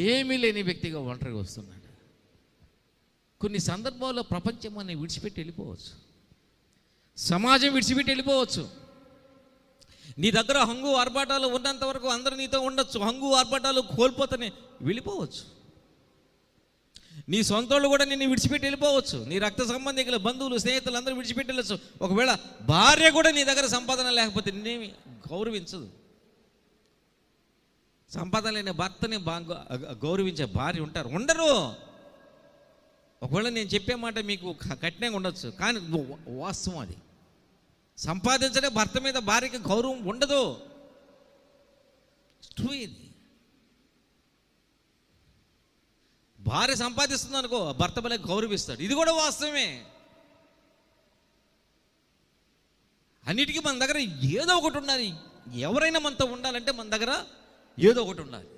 ఏమీ లేని వ్యక్తిగా ఒంటరిగా వస్తున్నాడు. కొన్ని సందర్భాల్లో ప్రపంచం అని విడిచిపెట్టి వెళ్ళిపోవచ్చు, సమాజం విడిచిపెట్టి వెళ్ళిపోవచ్చు. నీ దగ్గర హంగు ఆర్భాటాలు ఉన్నంత వరకు అందరూ నీతో ఉండొచ్చు. హంగు ఆర్భాటాలు కోల్పోతేనే వెళ్ళిపోవచ్చు. నీ సొంతోళ్ళు కూడా నిన్ను విడిచిపెట్టి వెళ్ళిపోవచ్చు. నీ రక్త సంబంధికులు, బంధువులు, స్నేహితులు అందరూ విడిచిపెట్టి వెళ్ళచ్చు. ఒకవేళ భార్య కూడా నీ దగ్గర సంపాదన లేకపోతే నిన్నేమి గౌరవించదు. సంపాదన లేని భర్తని బాగా గౌరవించే భార్య ఉండరు. ఒకవేళ నేను చెప్పే మాట మీకు కఠినంగా ఉండొచ్చు, కానీ వాస్తవం అది. సంపాదించడే భర్త మీద భార్యకి గౌరవం ఉండదు. ట్రూ ఇది. భార్య సంపాదిస్తుంది అనుకో, భర్త భలే గౌరవిస్తాడు. ఇది కూడా వాస్తవమే. అన్నిటికీ మన దగ్గర ఏదో ఒకటి ఉండాలి. ఎవరైనా మనతో ఉండాలంటే మన దగ్గర ఏదో ఒకటి ఉండాలి.